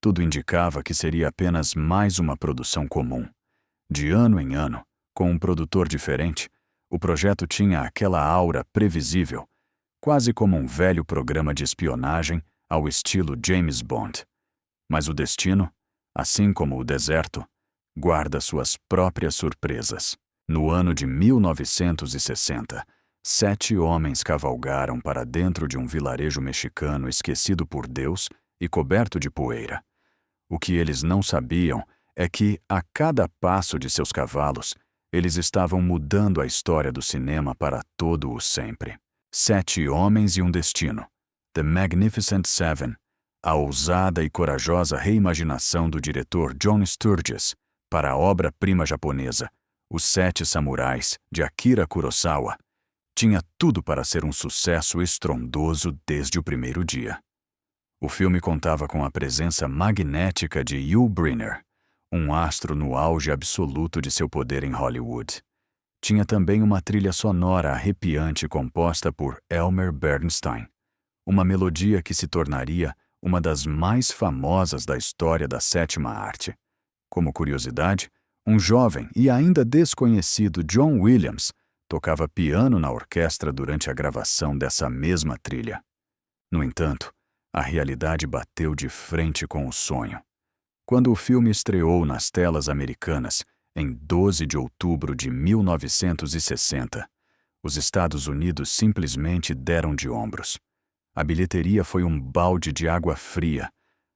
Tudo indicava que seria apenas mais uma produção comum. De ano em ano, com um produtor diferente, o projeto tinha aquela aura previsível, quase como um velho programa de espionagem ao estilo James Bond. Mas o destino, assim como o deserto, guarda suas próprias surpresas. No ano de 1960, 7 homens cavalgaram para dentro de um vilarejo mexicano esquecido por Deus e coberto de poeira. O que eles não sabiam é que, a cada passo de seus cavalos, eles estavam mudando a história do cinema para todo o sempre. 7 homens e um destino. The Magnificent Seven, a ousada e corajosa reimaginação do diretor John Sturges para a obra-prima japonesa, Os 7 Samurais, de Akira Kurosawa, tinha tudo para ser um sucesso estrondoso desde o primeiro dia. O filme contava com a presença magnética de Yul Brynner, um astro no auge absoluto de seu poder em Hollywood. Tinha também uma trilha sonora arrepiante composta por Elmer Bernstein, uma melodia que se tornaria uma das mais famosas da história da sétima arte. Como curiosidade, um jovem e ainda desconhecido John Williams tocava piano na orquestra durante a gravação dessa mesma trilha. No entanto, a realidade bateu de frente com o sonho. Quando o filme estreou nas telas americanas, em 12 de outubro de 1960, os Estados Unidos simplesmente deram de ombros. A bilheteria foi um balde de água fria.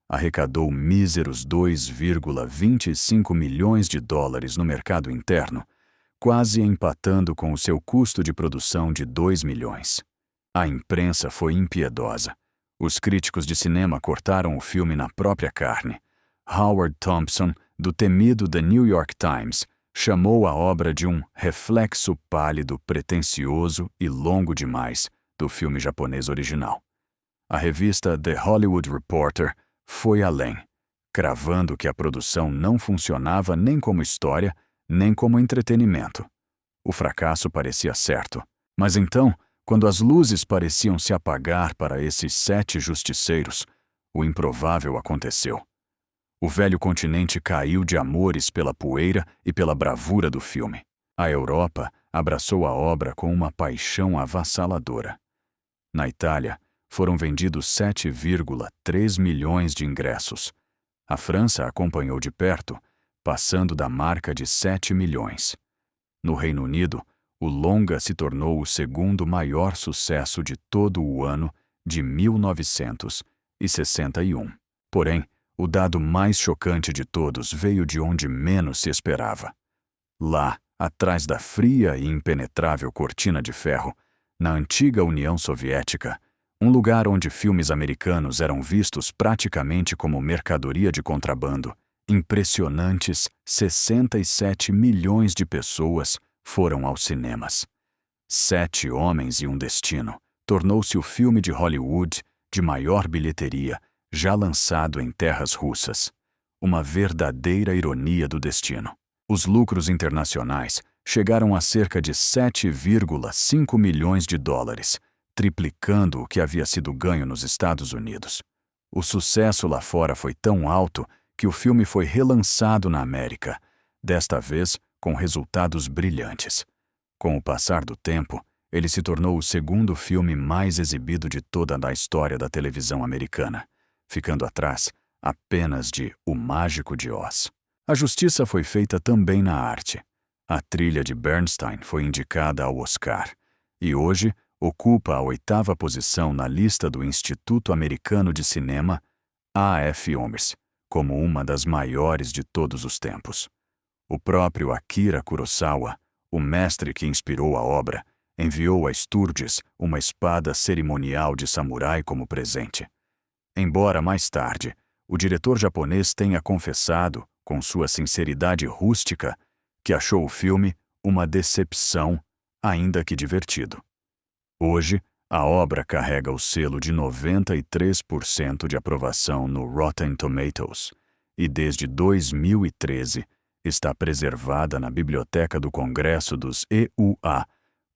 Arrecadou míseros 2,25 milhões de dólares no mercado interno, quase empatando com o seu custo de produção de 2 milhões. A imprensa foi impiedosa. Os críticos de cinema cortaram o filme na própria carne. Howard Thompson, do temido The New York Times, chamou a obra de um reflexo pálido, pretensioso e longo demais do filme japonês original. A revista The Hollywood Reporter foi além, cravando que a produção não funcionava nem como história, nem como entretenimento. O fracasso parecia certo. Mas então, quando as luzes pareciam se apagar para esses 7 justiceiros, o improvável aconteceu. O velho continente caiu de amores pela poeira e pela bravura do filme. A Europa abraçou a obra com uma paixão avassaladora. Na Itália, foram vendidos 7,3 milhões de ingressos. A França acompanhou de perto, passando da marca de 7 milhões. No Reino Unido, o longa se tornou o segundo maior sucesso de todo o ano de 1961. Porém, o dado mais chocante de todos veio de onde menos se esperava. Lá, atrás da fria e impenetrável cortina de ferro, na antiga União Soviética, um lugar onde filmes americanos eram vistos praticamente como mercadoria de contrabando, impressionantes 67 milhões de pessoas foram aos cinemas. 7 Homens e um Destino tornou-se o filme de Hollywood de maior bilheteria já lançado em terras russas. Uma verdadeira ironia do destino. Os lucros internacionais chegaram a cerca de 7,5 milhões de dólares, triplicando o que havia sido ganho nos Estados Unidos. O sucesso lá fora foi tão alto que o filme foi relançado na América, desta vez com resultados brilhantes. Com o passar do tempo, ele se tornou o segundo filme mais exibido de toda a história da televisão americana, ficando atrás apenas de O Mágico de Oz. A justiça foi feita também na arte. A trilha de Bernstein foi indicada ao Oscar e hoje ocupa a 8ª posição na lista do Instituto Americano de Cinema, AFOMS, como uma das maiores de todos os tempos. O próprio Akira Kurosawa, o mestre que inspirou a obra, enviou a Sturges uma espada cerimonial de samurai como presente. Embora mais tarde, o diretor japonês tenha confessado, com sua sinceridade rústica, que achou o filme uma decepção, ainda que divertido. Hoje, a obra carrega o selo de 93% de aprovação no Rotten Tomatoes e desde 2013 está preservada na Biblioteca do Congresso dos EUA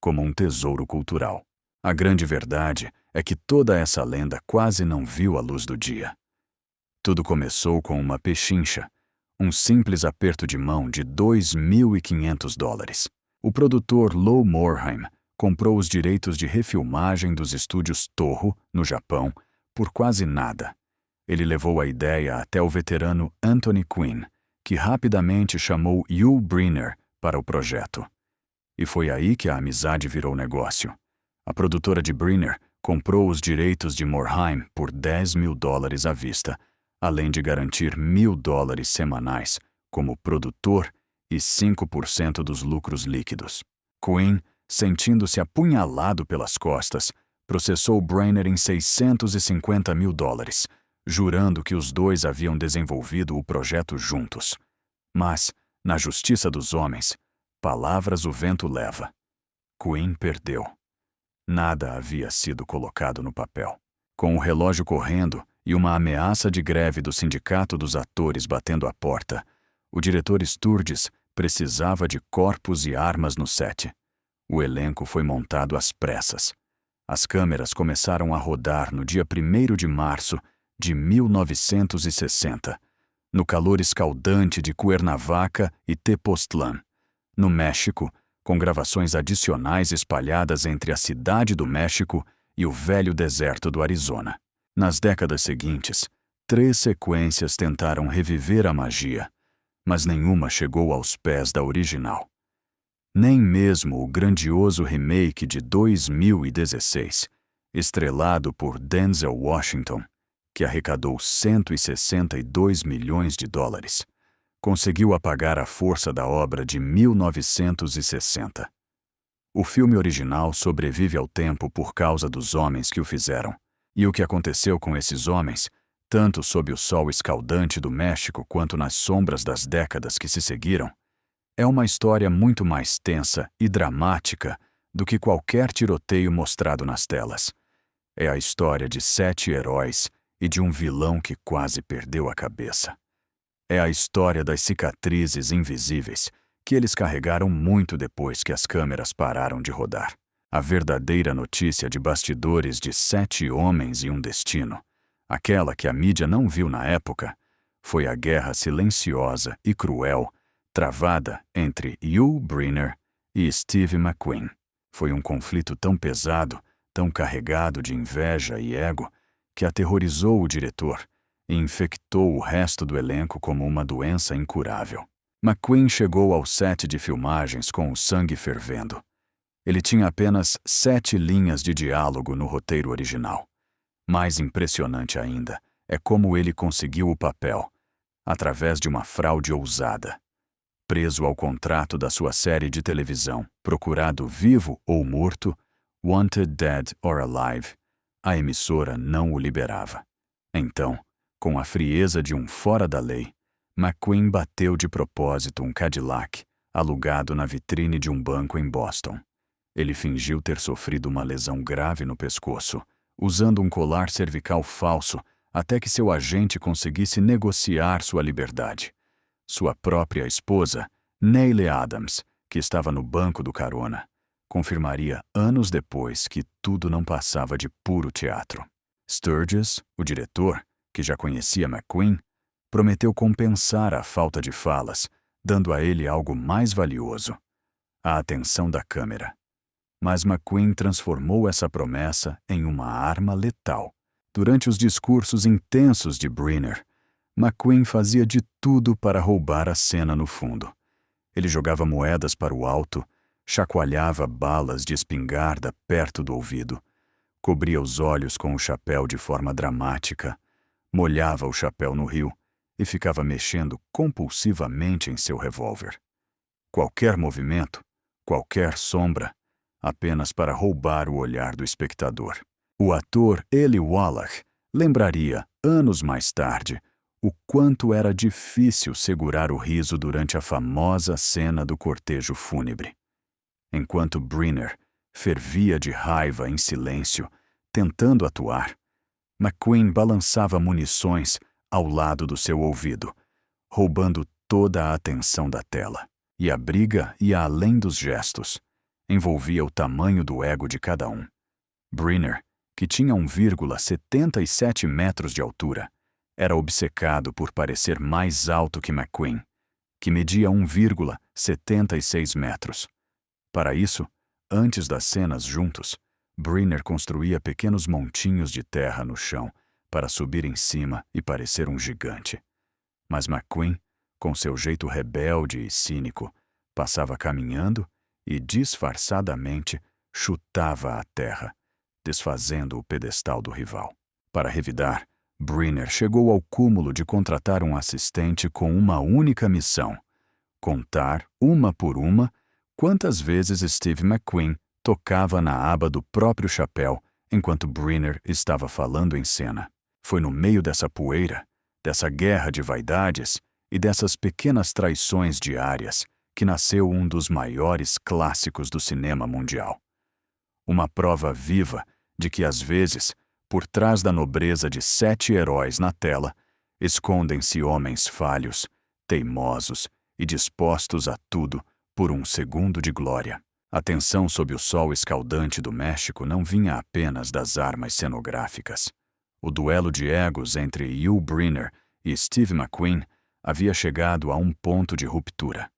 como um tesouro cultural. A grande verdade é que toda essa lenda quase não viu a luz do dia. Tudo começou com uma pechincha, um simples aperto de mão de $2.500. O produtor Lou Morheim comprou os direitos de refilmagem dos estúdios Toho, no Japão, por quase nada. Ele levou a ideia até o veterano Anthony Quinn, que rapidamente chamou Yul Brynner para o projeto. E foi aí que a amizade virou negócio. A produtora de Brynner comprou os direitos de Morheim por $10.000 à vista, além de garantir $1.000 semanais como produtor e 5% dos lucros líquidos. Quinn, sentindo-se apunhalado pelas costas, processou Brynner em $650.000, jurando que os dois haviam desenvolvido o projeto juntos. Mas, na justiça dos homens, palavras o vento leva. Quinn perdeu. Nada havia sido colocado no papel. Com o relógio correndo e uma ameaça de greve do sindicato dos atores batendo à porta, o diretor Sturges precisava de corpos e armas no set. O elenco foi montado às pressas. As câmeras começaram a rodar no dia 1º de março de 1960, no calor escaldante de Cuernavaca e Tepoztlán, no México, com gravações adicionais espalhadas entre a cidade do México e o velho deserto do Arizona. Nas décadas seguintes, 3 sequências tentaram reviver a magia, mas nenhuma chegou aos pés da original. Nem mesmo o grandioso remake de 2016, estrelado por Denzel Washington, que arrecadou $162 milhões, conseguiu apagar a força da obra de 1960. O filme original sobrevive ao tempo por causa dos homens que o fizeram. E o que aconteceu com esses homens, tanto sob o sol escaldante do México quanto nas sombras das décadas que se seguiram, é uma história muito mais tensa e dramática do que qualquer tiroteio mostrado nas telas. É a história de 7 heróis e de um vilão que quase perdeu a cabeça. É a história das cicatrizes invisíveis que eles carregaram muito depois que as câmeras pararam de rodar. A verdadeira notícia de bastidores de 7 homens e um destino, aquela que a mídia não viu na época, foi a guerra silenciosa e cruel travada entre Yul Brynner e Steve McQueen. Foi um conflito tão pesado, tão carregado de inveja e ego, que aterrorizou o diretor e infectou o resto do elenco como uma doença incurável. McQueen chegou ao set de filmagens com o sangue fervendo. Ele tinha apenas 7 linhas de diálogo no roteiro original. Mais impressionante ainda é como ele conseguiu o papel, através de uma fraude ousada. Preso ao contrato da sua série de televisão, procurado vivo ou morto, Wanted Dead or Alive, a emissora não o liberava. Então, com a frieza de um fora da lei, McQueen bateu de propósito um Cadillac alugado na vitrine de um banco em Boston. Ele fingiu ter sofrido uma lesão grave no pescoço, usando um colar cervical falso até que seu agente conseguisse negociar sua liberdade. Sua própria esposa, Neile Adams, que estava no banco do carona, confirmaria anos depois que tudo não passava de puro teatro. Sturges, o diretor, que já conhecia McQueen, prometeu compensar a falta de falas, dando a ele algo mais valioso: a atenção da câmera. Mas McQueen transformou essa promessa em uma arma letal. Durante os discursos intensos de Brynner, McQueen fazia de tudo para roubar a cena no fundo. Ele jogava moedas para o alto, chacoalhava balas de espingarda perto do ouvido, cobria os olhos com o chapéu de forma dramática, molhava o chapéu no rio e ficava mexendo compulsivamente em seu revólver. Qualquer movimento, qualquer sombra, apenas para roubar o olhar do espectador. O ator Eli Wallach lembraria, anos mais tarde, o quanto era difícil segurar o riso durante a famosa cena do cortejo fúnebre. Enquanto Brynner fervia de raiva em silêncio, tentando atuar, McQueen balançava munições ao lado do seu ouvido, roubando toda a atenção da tela. E a briga ia além dos gestos. Envolvia o tamanho do ego de cada um. Brynner, que tinha 1,77 metros de altura, era obcecado por parecer mais alto que McQueen, que media 1,76 metros. Para isso, antes das cenas juntos, Brynner construía pequenos montinhos de terra no chão para subir em cima e parecer um gigante. Mas McQueen, com seu jeito rebelde e cínico, passava caminhando e, disfarçadamente, chutava a terra, desfazendo o pedestal do rival. Para revidar, Brynner chegou ao cúmulo de contratar um assistente com uma única missão: contar, uma por uma, quantas vezes Steve McQueen tocava na aba do próprio chapéu enquanto Brynner estava falando em cena. Foi no meio dessa poeira, dessa guerra de vaidades e dessas pequenas traições diárias que nasceu um dos maiores clássicos do cinema mundial. Uma prova viva de que, às vezes, por trás da nobreza de 7 heróis na tela, escondem-se homens falhos, teimosos e dispostos a tudo por um segundo de glória. A tensão sob o sol escaldante do México não vinha apenas das armas cenográficas. O duelo de egos entre Yul Brynner e Steve McQueen havia chegado a um ponto de ruptura.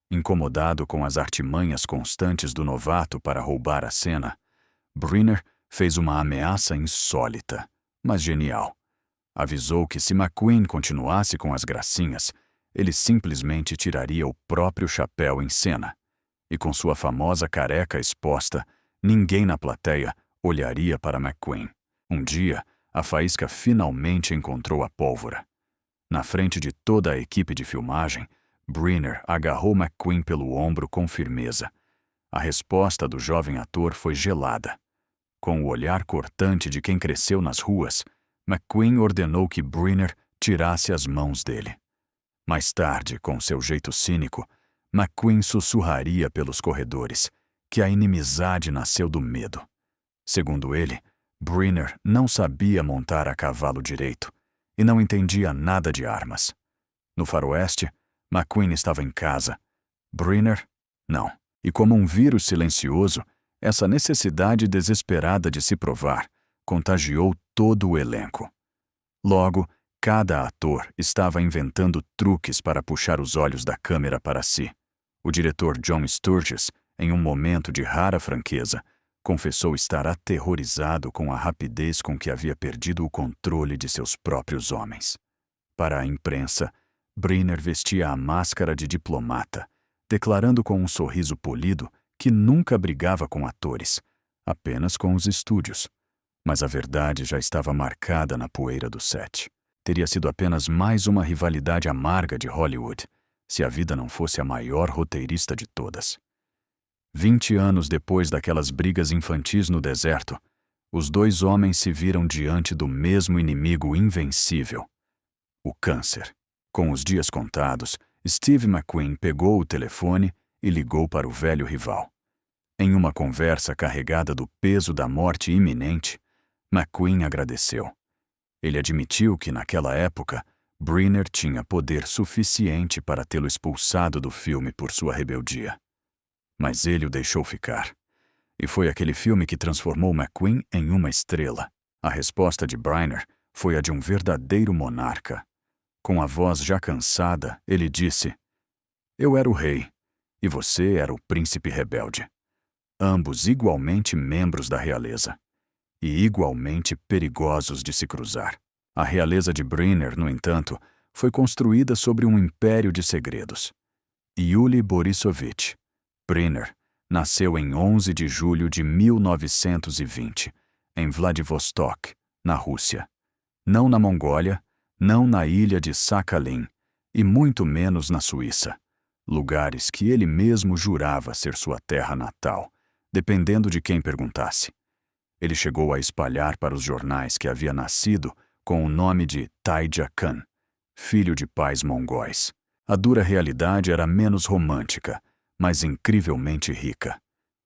Incomodado com as artimanhas constantes do novato para roubar a cena, Brynner fez uma ameaça insólita, mas genial. Avisou que se McQueen continuasse com as gracinhas, ele simplesmente tiraria o próprio chapéu em cena. E com sua famosa careca exposta, ninguém na plateia olharia para McQueen. Um dia, a faísca finalmente encontrou a pólvora. Na frente de toda a equipe de filmagem, Brynner agarrou McQueen pelo ombro com firmeza. A resposta do jovem ator foi gelada. Com o olhar cortante de quem cresceu nas ruas, McQueen ordenou que Brynner tirasse as mãos dele. Mais tarde, com seu jeito cínico, McQueen sussurraria pelos corredores que a inimizade nasceu do medo. Segundo ele, Brynner não sabia montar a cavalo direito e não entendia nada de armas. No faroeste, McQueen estava em casa. Brynner, não. E como um vírus silencioso, essa necessidade desesperada de se provar contagiou todo o elenco. Logo, cada ator estava inventando truques para puxar os olhos da câmera para si. O diretor John Sturges, em um momento de rara franqueza, confessou estar aterrorizado com a rapidez com que havia perdido o controle de seus próprios homens. Para a imprensa, Brynner vestia a máscara de diplomata, declarando com um sorriso polido que nunca brigava com atores, apenas com os estúdios. Mas a verdade já estava marcada na poeira do set. Teria sido apenas mais uma rivalidade amarga de Hollywood, se a vida não fosse a maior roteirista de todas. 20 anos depois daquelas brigas infantis no deserto, os dois homens se viram diante do mesmo inimigo invencível: o câncer. Com os dias contados, Steve McQueen pegou o telefone e ligou para o velho rival. Em uma conversa carregada do peso da morte iminente, McQueen agradeceu. Ele admitiu que, naquela época, Brynner tinha poder suficiente para tê-lo expulsado do filme por sua rebeldia. Mas ele o deixou ficar. E foi aquele filme que transformou McQueen em uma estrela. A resposta de Brynner foi a de um verdadeiro monarca. Com a voz já cansada, ele disse: "Eu era o rei, e você era o príncipe rebelde. Ambos igualmente membros da realeza. E igualmente perigosos de se cruzar." A realeza de Brynner, no entanto, foi construída sobre um império de segredos. Yuli Borisovich Brynner nasceu em 11 de julho de 1920, em Vladivostok, na Rússia. Não na Mongólia, não na ilha de Sakhalin, e muito menos na Suíça, lugares que ele mesmo jurava ser sua terra natal, dependendo de quem perguntasse. Ele chegou a espalhar para os jornais que havia nascido com o nome de Taidja Khan, filho de pais mongóis. A dura realidade era menos romântica, mas incrivelmente rica.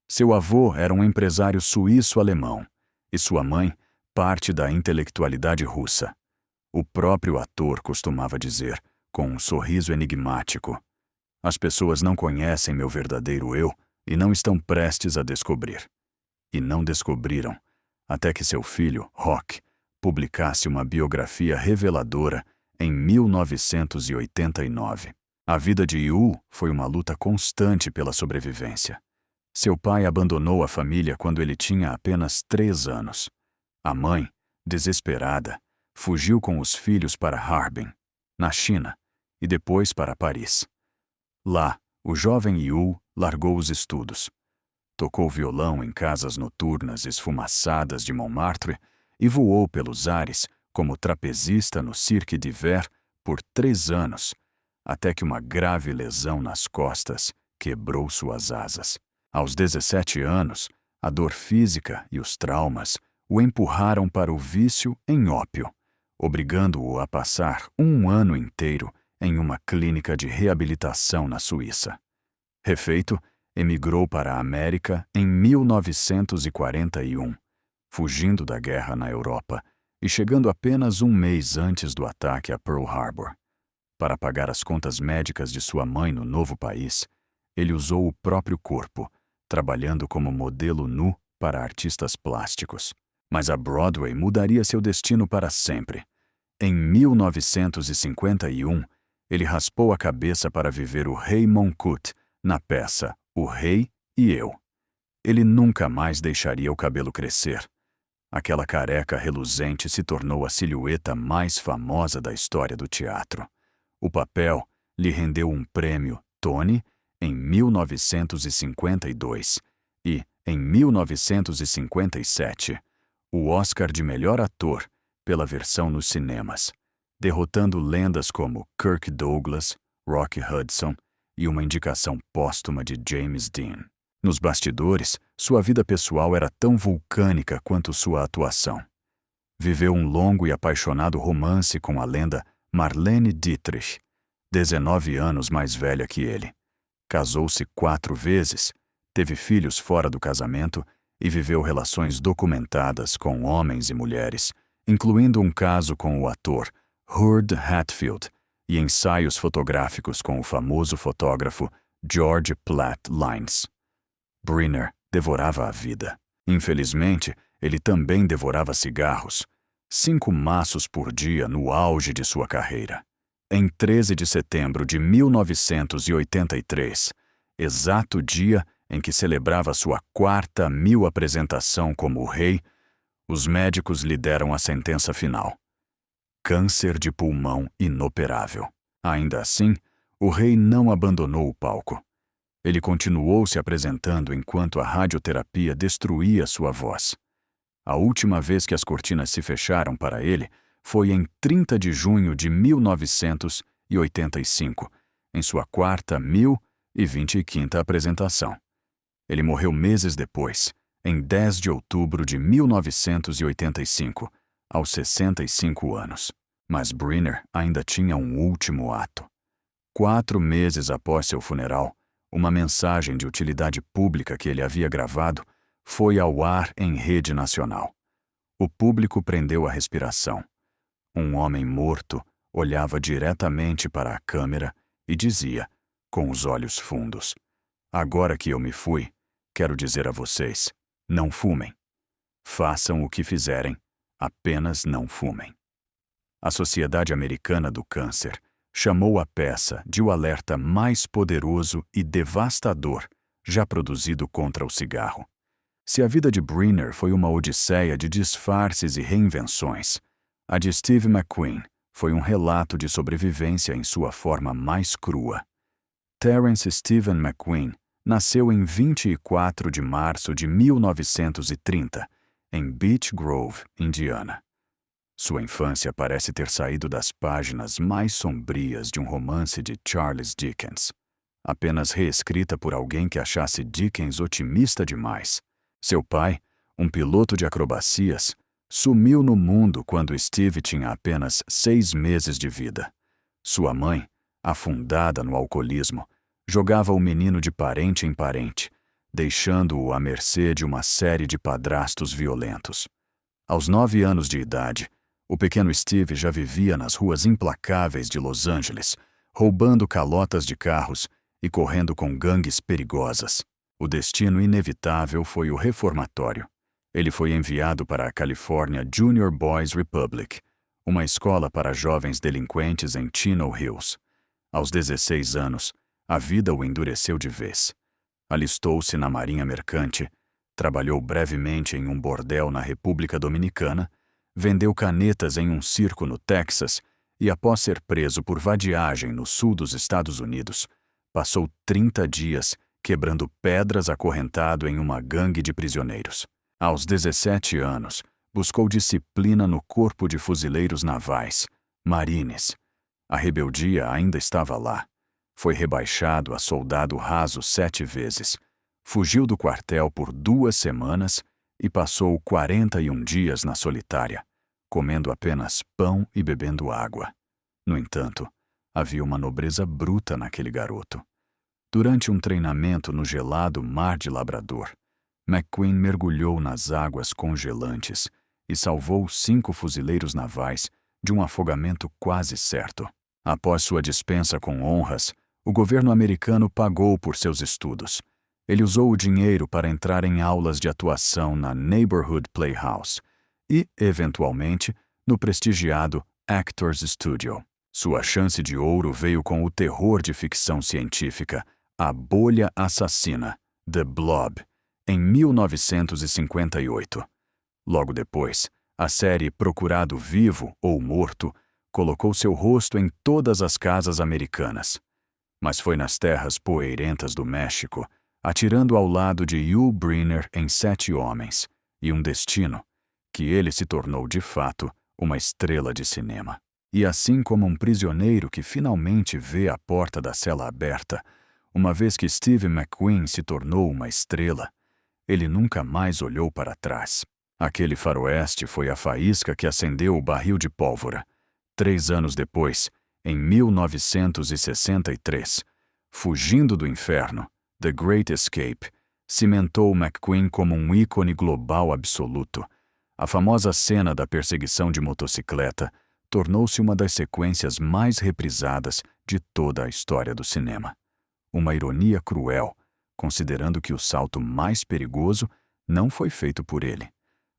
Seu avô era um empresário suíço-alemão, e sua mãe, parte da intelectualidade russa. O próprio ator costumava dizer, com um sorriso enigmático: "As pessoas não conhecem meu verdadeiro eu e não estão prestes a descobrir." E não descobriram, até que seu filho, Rock, publicasse uma biografia reveladora em 1989. A vida de Yu foi uma luta constante pela sobrevivência. Seu pai abandonou a família quando ele tinha apenas 3 anos. A mãe, desesperada, fugiu com os filhos para Harbin, na China, e depois para Paris. Lá, o jovem Yu largou os estudos. Tocou violão em casas noturnas esfumaçadas de Montmartre e voou pelos ares como trapezista no Cirque d'Hiver por 3 anos, até que uma grave lesão nas costas quebrou suas asas. Aos 17 anos, a dor física e os traumas o empurraram para o vício em ópio, obrigando-o a passar 1 ano inteiro em uma clínica de reabilitação na Suíça. Refeito, emigrou para a América em 1941, fugindo da guerra na Europa e chegando apenas 1 mês antes do ataque a Pearl Harbor. Para pagar as contas médicas de sua mãe no novo país, ele usou o próprio corpo, trabalhando como modelo nu para artistas plásticos. Mas a Broadway mudaria seu destino para sempre. Em 1951, ele raspou a cabeça para viver o Rei Moncut na peça O Rei e Eu. Ele nunca mais deixaria o cabelo crescer. Aquela careca reluzente se tornou a silhueta mais famosa da história do teatro. O papel lhe rendeu um prêmio Tony em 1952 e, em 1957, o Oscar de melhor ator pela versão nos cinemas, derrotando lendas como Kirk Douglas, Rock Hudson e uma indicação póstuma de James Dean. Nos bastidores, sua vida pessoal era tão vulcânica quanto sua atuação. Viveu um longo e apaixonado romance com a lenda Marlene Dietrich, 19 anos mais velha que ele. Casou-se 4 vezes, teve filhos fora do casamento e viveu relações documentadas com homens e mulheres, incluindo um caso com o ator Hurd Hatfield e ensaios fotográficos com o famoso fotógrafo George Platt Lynes. Brynner devorava a vida. Infelizmente, ele também devorava cigarros, 5 maços por dia no auge de sua carreira. Em 13 de setembro de 1983, exato dia em que celebrava sua 4ª apresentação como o rei, os médicos lhe deram a sentença final: câncer de pulmão inoperável. Ainda assim, o rei não abandonou o palco. Ele continuou se apresentando enquanto a radioterapia destruía sua voz. A última vez que as cortinas se fecharam para ele foi em 30 de junho de 1985, em sua 4.025ª apresentação. Ele morreu meses depois, em 10 de outubro de 1985, aos 65 anos. Mas Brynner ainda tinha um último ato. 4 meses após seu funeral, uma mensagem de utilidade pública que ele havia gravado foi ao ar em rede nacional. O público prendeu a respiração. Um homem morto olhava diretamente para a câmera e dizia, com os olhos fundos: agora que eu me fui, quero dizer a vocês, não fumem. Façam o que fizerem, apenas não fumem. A Sociedade Americana do Câncer chamou a peça de o alerta mais poderoso e devastador já produzido contra o cigarro. Se a vida de Brynner foi uma odisseia de disfarces e reinvenções, a de Steve McQueen foi um relato de sobrevivência em sua forma mais crua. Terence Stephen McQueen nasceu em 24 de março de 1930, em Beech Grove, Indiana. Sua infância parece ter saído das páginas mais sombrias de um romance de Charles Dickens, apenas reescrita por alguém que achasse Dickens otimista demais. Seu pai, um piloto de acrobacias, sumiu no mundo quando Steve tinha apenas 6 meses de vida. Sua mãe, afundada no alcoolismo, jogava o menino de parente em parente, deixando-o à mercê de uma série de padrastos violentos. Aos 9 anos de idade, o pequeno Steve já vivia nas ruas implacáveis de Los Angeles, roubando calotas de carros e correndo com gangues perigosas. O destino inevitável foi o reformatório. Ele foi enviado para a California Junior Boys Republic, uma escola para jovens delinquentes em Chino Hills. Aos 16 anos, a vida o endureceu de vez. Alistou-se na Marinha Mercante, trabalhou brevemente em um bordel na República Dominicana, vendeu canetas em um circo no Texas e, após ser preso por vadiagem no sul dos Estados Unidos, passou 30 dias quebrando pedras acorrentado em uma gangue de prisioneiros. Aos 17 anos, buscou disciplina no Corpo de Fuzileiros Navais, Marines. A rebeldia ainda estava lá. Foi rebaixado a soldado raso 7 vezes. Fugiu do quartel por 2 semanas e passou 41 dias na solitária, comendo apenas pão e bebendo água. No entanto, havia uma nobreza bruta naquele garoto. Durante um treinamento no gelado Mar de Labrador, McQueen mergulhou nas águas congelantes e salvou 5 fuzileiros navais de um afogamento quase certo. Após sua dispensa com honras, o governo americano pagou por seus estudos. Ele usou o dinheiro para entrar em aulas de atuação na Neighborhood Playhouse e, eventualmente, no prestigiado Actors Studio. Sua chance de ouro veio com o terror de ficção científica A Bolha Assassina, The Blob, em 1958. Logo depois, a série Procurado Vivo ou Morto colocou seu rosto em todas as casas americanas. Mas foi nas terras poeirentas do México, atirando ao lado de Yul Brynner em 7 Homens e um Destino, que ele se tornou de fato uma estrela de cinema. E assim como um prisioneiro que finalmente vê a porta da cela aberta, uma vez que Steve McQueen se tornou uma estrela, ele nunca mais olhou para trás. Aquele faroeste foi a faísca que acendeu o barril de pólvora. 3 anos depois, em 1963, fugindo do inferno, The Great Escape cimentou McQueen como um ícone global absoluto. A famosa cena da perseguição de motocicleta tornou-se uma das sequências mais reprisadas de toda a história do cinema. Uma ironia cruel, considerando que o salto mais perigoso não foi feito por ele,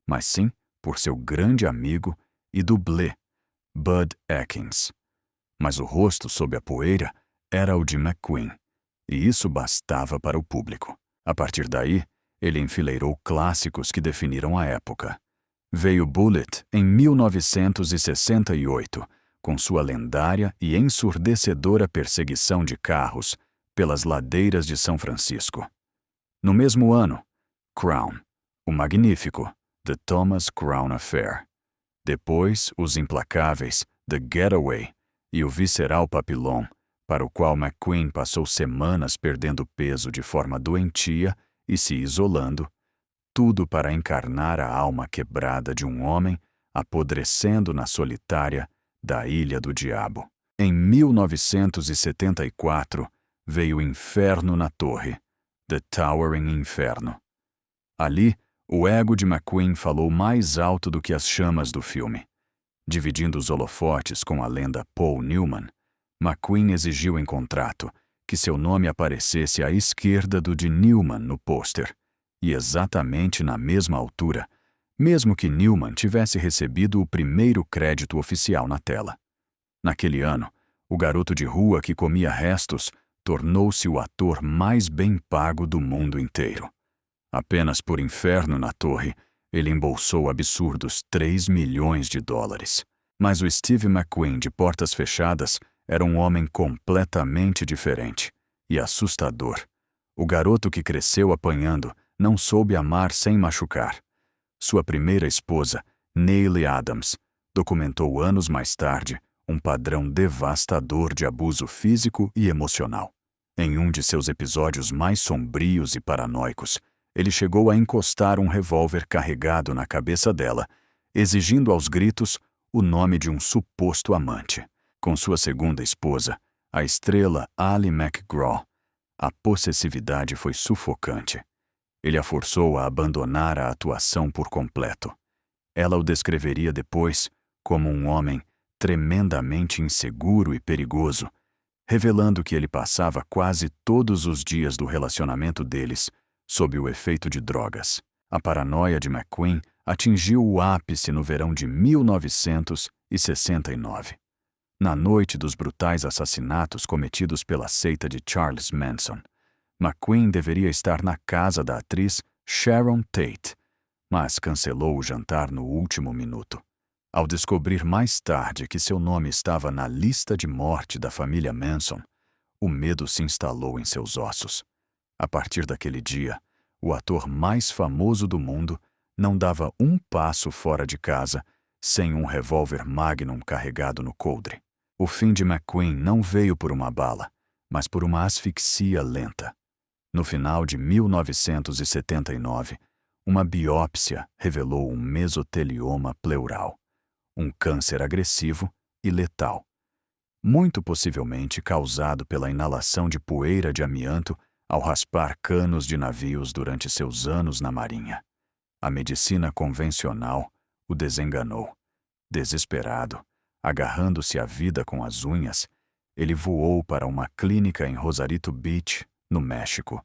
mas sim por seu grande amigo e dublê, Bud Atkins. Mas o rosto sob a poeira era o de McQueen, e isso bastava para o público. A partir daí, ele enfileirou clássicos que definiram a época. Veio Bullitt em 1968, com sua lendária e ensurdecedora perseguição de carros pelas ladeiras de São Francisco. No mesmo ano, Crown, o magnífico The Thomas Crown Affair. Depois, Os Implacáveis, The Getaway e o visceral Papillon, para o qual McQueen passou semanas perdendo peso de forma doentia e se isolando, tudo para encarnar a alma quebrada de um homem apodrecendo na solitária da Ilha do Diabo. Em 1974, veio Inferno na Torre, The Towering Inferno. Ali, o ego de McQueen falou mais alto do que as chamas do filme. Dividindo os holofotes com a lenda Paul Newman, McQueen exigiu em contrato que seu nome aparecesse à esquerda do de Newman no pôster, e exatamente na mesma altura, mesmo que Newman tivesse recebido o primeiro crédito oficial na tela. Naquele ano, o garoto de rua que comia restos tornou-se o ator mais bem pago do mundo inteiro. Apenas por Inferno na Torre, ele embolsou absurdos $3 milhões. Mas o Steve McQueen de Portas Fechadas era um homem completamente diferente e assustador. O garoto que cresceu apanhando não soube amar sem machucar. Sua primeira esposa, Neely Adams, documentou anos mais tarde um padrão devastador de abuso físico e emocional. Em um de seus episódios mais sombrios e paranoicos, ele chegou a encostar um revólver carregado na cabeça dela, exigindo aos gritos o nome de um suposto amante. Com sua segunda esposa, a estrela Ali MacGraw, a possessividade foi sufocante. Ele a forçou a abandonar a atuação por completo. Ela o descreveria depois como um homem tremendamente inseguro e perigoso, revelando que ele passava quase todos os dias do relacionamento deles sob o efeito de drogas. A paranoia de McQueen atingiu o ápice no verão de 1969, na noite dos brutais assassinatos cometidos pela seita de Charles Manson. McQueen deveria estar na casa da atriz Sharon Tate, mas cancelou o jantar no último minuto. Ao descobrir mais tarde que seu nome estava na lista de morte da família Manson, o medo se instalou em seus ossos. A partir daquele dia, o ator mais famoso do mundo não dava um passo fora de casa sem um revólver Magnum carregado no coldre. O fim de McQueen não veio por uma bala, mas por uma asfixia lenta. No final de 1979, uma biópsia revelou um mesotelioma pleural, um câncer agressivo e letal, muito possivelmente causado pela inalação de poeira de amianto ao raspar canos de navios durante seus anos na Marinha. A medicina convencional o desenganou. Desesperado, agarrando-se à vida com as unhas, ele voou para uma clínica em Rosarito Beach, no México,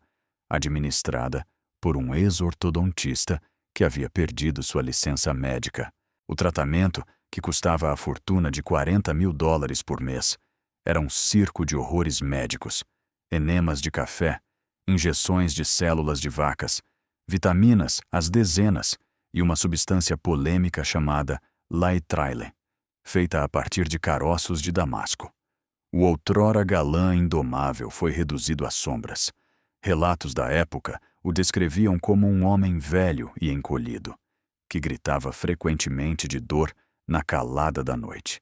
administrada por um ex-ortodontista que havia perdido sua licença médica. O tratamento, que custava a fortuna de $40.000 por mês, era um circo de horrores médicos, enemas de café, injeções de células de vacas, vitaminas às dezenas e uma substância polêmica chamada Laetrile, feita a partir de caroços de damasco. O outrora galã indomável foi reduzido a sombras. Relatos da época o descreviam como um homem velho e encolhido, que gritava frequentemente de dor na calada da noite.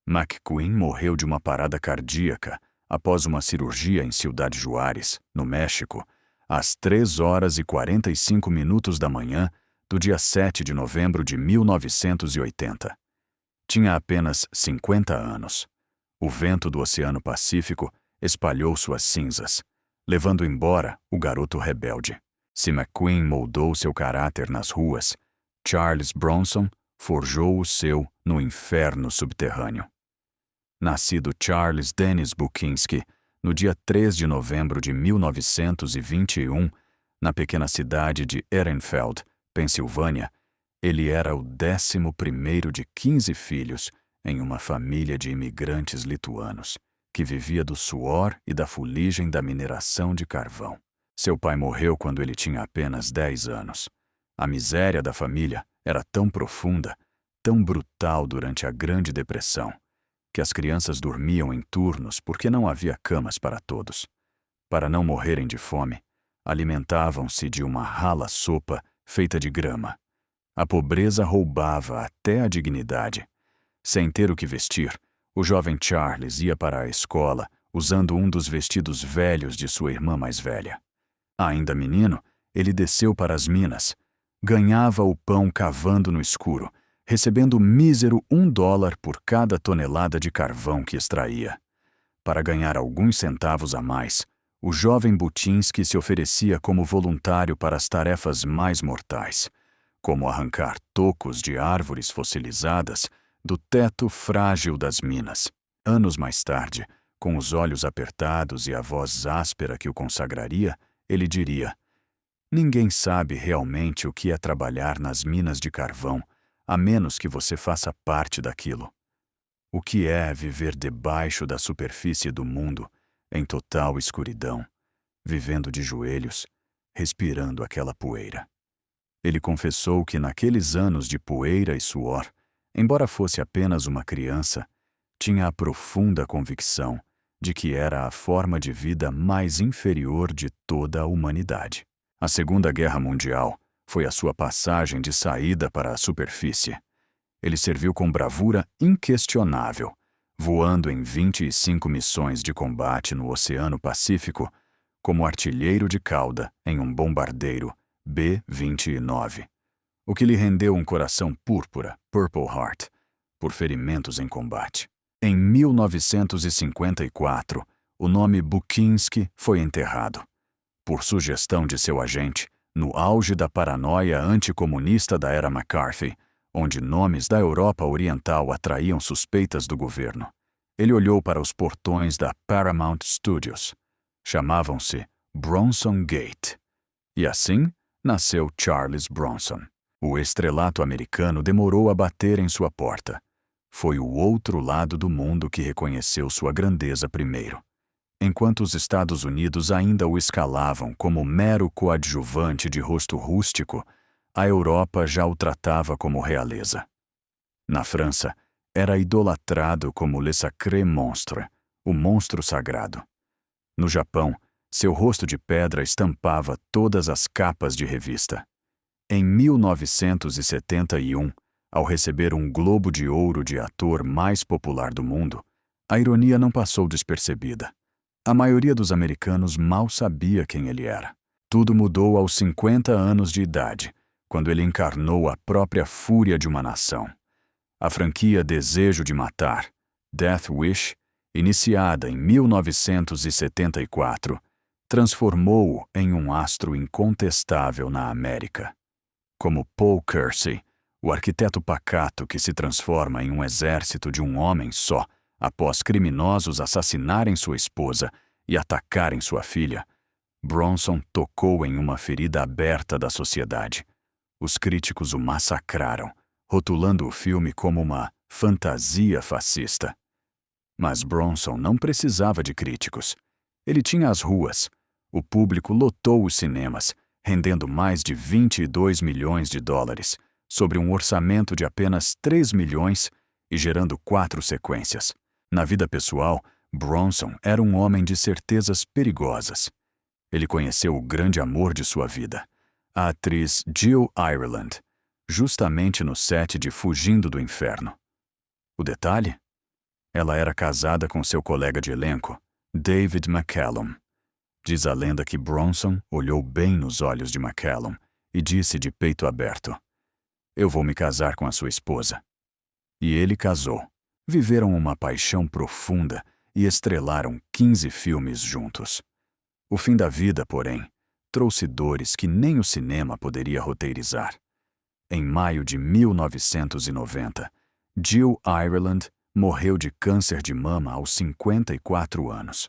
McQueen morreu de uma parada cardíaca após uma cirurgia em Ciudad Juárez, no México, às 3h45 da manhã do dia 7 de novembro de 1980. Tinha apenas 50 anos. O vento do Oceano Pacífico espalhou suas cinzas, levando embora o garoto rebelde. Se McQueen moldou seu caráter nas ruas, Charles Bronson forjou o seu no inferno subterrâneo. Nascido Charles Dennis Buczynski, no dia 3 de novembro de 1921, na pequena cidade de Ehrenfeld, Pensilvânia, ele era o 11º de 15 filhos em uma família de imigrantes lituanos, que vivia do suor e da fuligem da mineração de carvão. Seu pai morreu quando ele tinha apenas 10 anos. A miséria da família era tão profunda, tão brutal durante a Grande Depressão, que as crianças dormiam em turnos porque não havia camas para todos. Para não morrerem de fome, alimentavam-se de uma rala sopa feita de grama. A pobreza roubava até a dignidade. Sem ter o que vestir, o jovem Charles ia para a escola usando um dos vestidos velhos de sua irmã mais velha. Ainda menino, ele desceu para as minas. Ganhava o pão cavando no escuro, recebendo mísero $1 por cada tonelada de carvão que extraía. Para ganhar alguns centavos a mais, o jovem Buczynski se oferecia como voluntário para as tarefas mais mortais, como arrancar tocos de árvores fossilizadas do teto frágil das minas. Anos mais tarde, com os olhos apertados e a voz áspera que o consagraria, ele diria: "Ninguém sabe realmente o que é trabalhar nas minas de carvão, a menos que você faça parte daquilo. O que é viver debaixo da superfície do mundo, em total escuridão, vivendo de joelhos, respirando aquela poeira." Ele confessou que naqueles anos de poeira e suor, embora fosse apenas uma criança, tinha a profunda convicção de que era a forma de vida mais inferior de toda a humanidade. A Segunda Guerra Mundial foi a sua passagem de saída para a superfície. Ele serviu com bravura inquestionável, voando em 25 missões de combate no Oceano Pacífico, como artilheiro de cauda em um bombardeiro B-29, o que lhe rendeu um coração púrpura, Purple Heart, por ferimentos em combate. Em 1954, o nome Buczynski foi enterrado. Por sugestão de seu agente, no auge da paranoia anticomunista da era McCarthy, onde nomes da Europa Oriental atraíam suspeitas do governo, ele olhou para os portões da Paramount Studios. Chamavam-se Bronson Gate. E assim, nasceu Charles Bronson. O estrelato americano demorou a bater em sua porta. Foi o outro lado do mundo que reconheceu sua grandeza primeiro. Enquanto os Estados Unidos ainda o escalavam como mero coadjuvante de rosto rústico, a Europa já o tratava como realeza. Na França, era idolatrado como le sacré monstre, o monstro sagrado. No Japão, seu rosto de pedra estampava todas as capas de revista. Em 1971, ao receber um Globo de Ouro de ator mais popular do mundo, a ironia não passou despercebida. A maioria dos americanos mal sabia quem ele era. Tudo mudou aos 50 anos de idade, quando ele encarnou a própria fúria de uma nação. A franquia Desejo de Matar, Death Wish, iniciada em 1974, transformou-o em um astro incontestável na América. Como Paul Kersey, o arquiteto pacato que se transforma em um exército de um homem só após criminosos assassinarem sua esposa e atacarem sua filha, Bronson tocou em uma ferida aberta da sociedade. Os críticos o massacraram, rotulando o filme como uma fantasia fascista. Mas Bronson não precisava de críticos. Ele tinha as ruas. O público lotou os cinemas, rendendo mais de 22 milhões de dólares, sobre um orçamento de apenas 3 milhões e gerando 4 sequências. Na vida pessoal, Bronson era um homem de certezas perigosas. Ele conheceu o grande amor de sua vida, a atriz Jill Ireland, justamente no set de Fugindo do Inferno. O detalhe? Ela era casada com seu colega de elenco, David McCallum. Diz a lenda que Bronson olhou bem nos olhos de McCallum e disse de peito aberto: "Eu vou me casar com a sua esposa." E ele casou. Viveram uma paixão profunda e estrelaram 15 filmes juntos. O fim da vida, porém, trouxe dores que nem o cinema poderia roteirizar. Em maio de 1990, Jill Ireland morreu de câncer de mama aos 54 anos.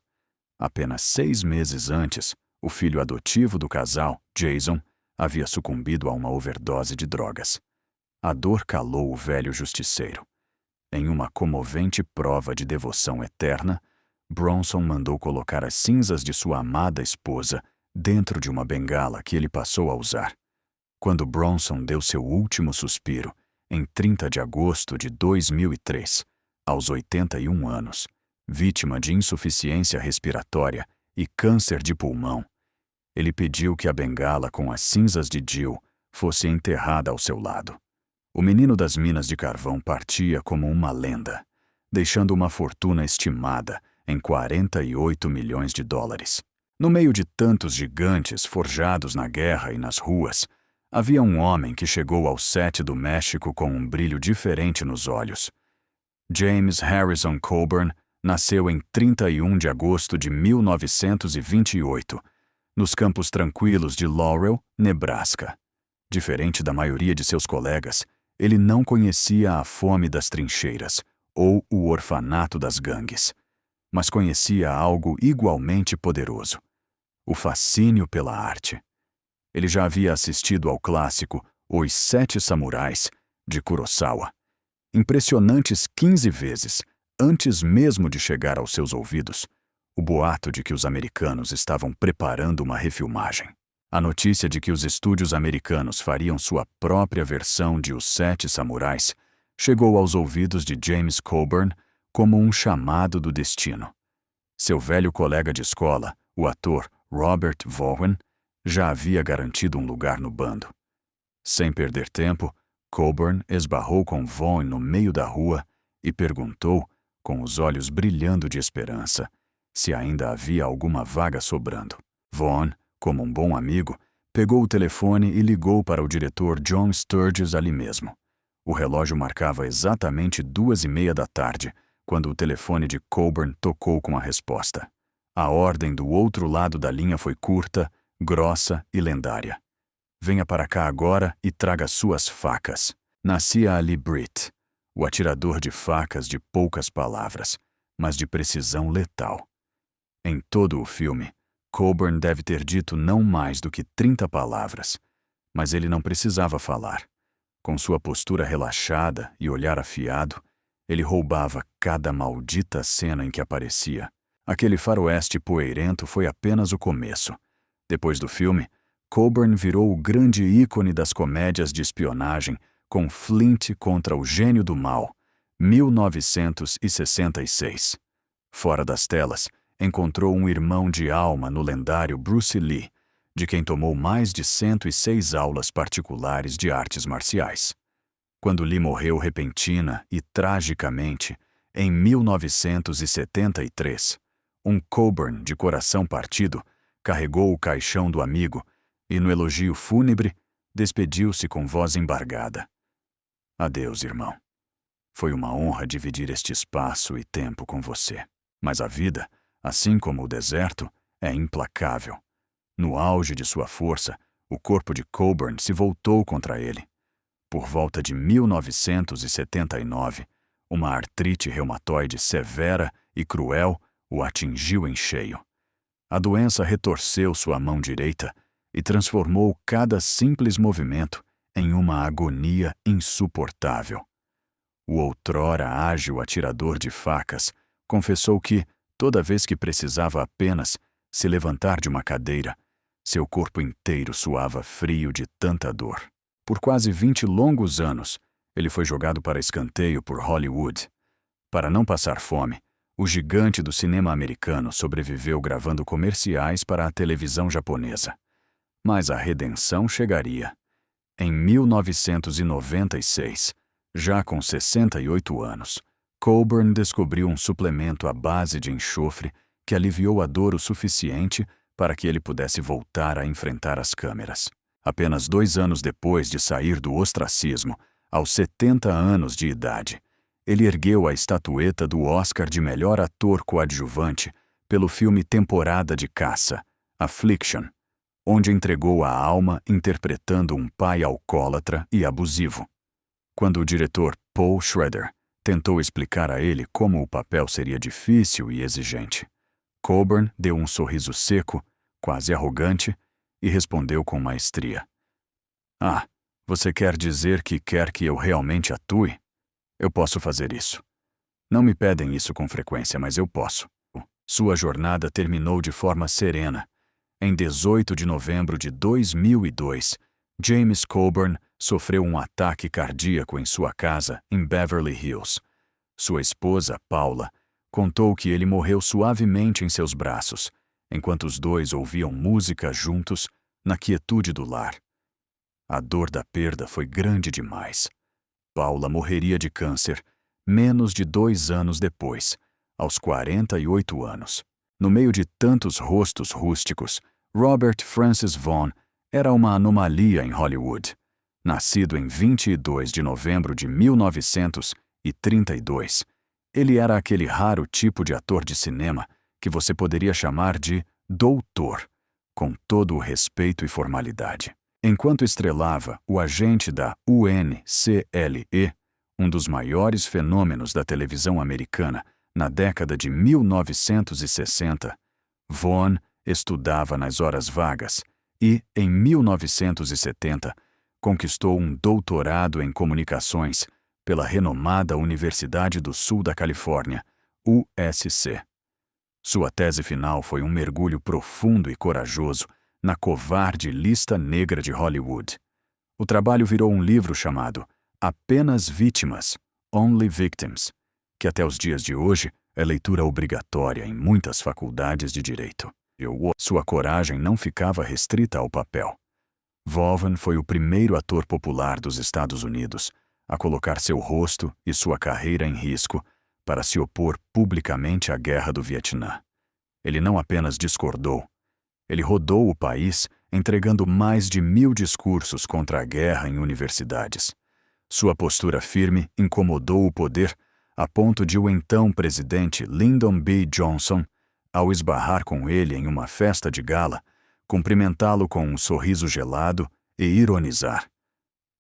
Apenas 6 meses antes, o filho adotivo do casal, Jason, havia sucumbido a uma overdose de drogas. A dor calou o velho justiceiro. Em uma comovente prova de devoção eterna, Bronson mandou colocar as cinzas de sua amada esposa dentro de uma bengala que ele passou a usar. Quando Bronson deu seu último suspiro, em 30 de agosto de 2003, aos 81 anos, vítima de insuficiência respiratória e câncer de pulmão, ele pediu que a bengala com as cinzas de Jill fosse enterrada ao seu lado. O menino das minas de carvão partia como uma lenda, deixando uma fortuna estimada em 48 milhões de dólares. No meio de tantos gigantes forjados na guerra e nas ruas, havia um homem que chegou ao set do México com um brilho diferente nos olhos. James Harrison Coburn nasceu em 31 de agosto de 1928, nos campos tranquilos de Laurel, Nebraska. Diferente da maioria de seus colegas, ele não conhecia a fome das trincheiras ou o orfanato das gangues, mas conhecia algo igualmente poderoso: o fascínio pela arte. Ele já havia assistido ao clássico Os Sete Samurais, de Kurosawa, impressionantes 15 vezes, antes mesmo de chegar aos seus ouvidos o boato de que os americanos estavam preparando uma refilmagem. A notícia de que os estúdios americanos fariam sua própria versão de Os Sete Samurais chegou aos ouvidos de James Coburn como um chamado do destino. Seu velho colega de escola, o ator Robert Vaughn, já havia garantido um lugar no bando. Sem perder tempo, Coburn esbarrou com Vaughn no meio da rua e perguntou, com os olhos brilhando de esperança, se ainda havia alguma vaga sobrando. Vaughn, como um bom amigo, pegou o telefone e ligou para o diretor John Sturges ali mesmo. O relógio marcava exatamente 2:30 da tarde, quando o telefone de Coburn tocou com a resposta. A ordem do outro lado da linha foi curta, grossa e lendária. "Venha para cá agora e traga suas facas." Nascia ali Britt, o atirador de facas de poucas palavras, mas de precisão letal. Em todo o filme, Coburn deve ter dito não mais do que 30 palavras, Mas ele não precisava falar. Com sua postura relaxada e olhar afiado, ele roubava cada maldita cena em que aparecia. Aquele faroeste poeirento foi apenas o começo. Depois do filme, Coburn virou o grande ícone das comédias de espionagem com Flint contra o Gênio do Mal, 1966. Fora das telas, encontrou um irmão de alma no lendário Bruce Lee, de quem tomou mais de 106 aulas particulares de artes marciais. Quando Lee morreu repentina e tragicamente, em 1973, um Coburn de coração partido carregou o caixão do amigo e, no elogio fúnebre, despediu-se com voz embargada. Adeus, irmão. Foi uma honra dividir este espaço e tempo com você. Mas a vida, assim como o deserto, é implacável. No auge de sua força, o corpo de Coburn se voltou contra ele. Por volta de 1979, uma artrite reumatoide severa e cruel o atingiu em cheio. A doença retorceu sua mão direita e transformou cada simples movimento em uma agonia insuportável. O outrora ágil atirador de facas confessou que, toda vez que precisava apenas se levantar de uma cadeira, seu corpo inteiro suava frio de tanta dor. Por quase 20 longos anos, ele foi jogado para escanteio por Hollywood. Para não passar fome, o gigante do cinema americano sobreviveu gravando comerciais para a televisão japonesa. Mas a redenção chegaria. Em 1996, já com 68 anos, Coburn descobriu um suplemento à base de enxofre que aliviou a dor o suficiente para que ele pudesse voltar a enfrentar as câmeras. Apenas 2 anos depois de sair do ostracismo, aos 70 anos de idade, ele ergueu a estatueta do Oscar de melhor ator coadjuvante pelo filme Temporada de Caça, Affliction, onde entregou a alma interpretando um pai alcoólatra e abusivo. Quando o diretor Paul Schrader tentou explicar a ele como o papel seria difícil e exigente, Coburn deu um sorriso seco, quase arrogante, e respondeu com maestria. Ah, você quer dizer que quer que eu realmente atue? Eu posso fazer isso. Não me pedem isso com frequência, mas eu posso. Sua jornada terminou de forma serena. Em 18 de novembro de 2002, James Coburn sofreu um ataque cardíaco em sua casa em Beverly Hills. Sua esposa, Paula, contou que ele morreu suavemente em seus braços, enquanto os dois ouviam música juntos na quietude do lar. A dor da perda foi grande demais. Paula morreria de câncer menos de 2 anos depois, aos 48 anos. No meio de tantos rostos rústicos, Robert Francis Vaughn era uma anomalia em Hollywood. Nascido em 22 de novembro de 1932, ele era aquele raro tipo de ator de cinema que você poderia chamar de doutor, com todo o respeito e formalidade. Enquanto estrelava o agente da UNCLE, um dos maiores fenômenos da televisão americana na década de 1960, Vaughn estudava nas horas vagas e, em 1970, conquistou um doutorado em comunicações pela renomada Universidade do Sul da Califórnia, USC. Sua tese final foi um mergulho profundo e corajoso na covarde lista negra de Hollywood. O trabalho virou um livro chamado Apenas Vítimas, Only Victims, que até os dias de hoje é leitura obrigatória em muitas faculdades de direito. Sua coragem não ficava restrita ao papel. Vaughn foi o primeiro ator popular dos Estados Unidos a colocar seu rosto e sua carreira em risco para se opor publicamente à Guerra do Vietnã. Ele não apenas discordou, ele rodou o país entregando mais de 1000 discursos contra a guerra em universidades. Sua postura firme incomodou o poder a ponto de o então presidente Lyndon B. Johnson, ao esbarrar com ele em uma festa de gala, cumprimentá-lo com um sorriso gelado e ironizar.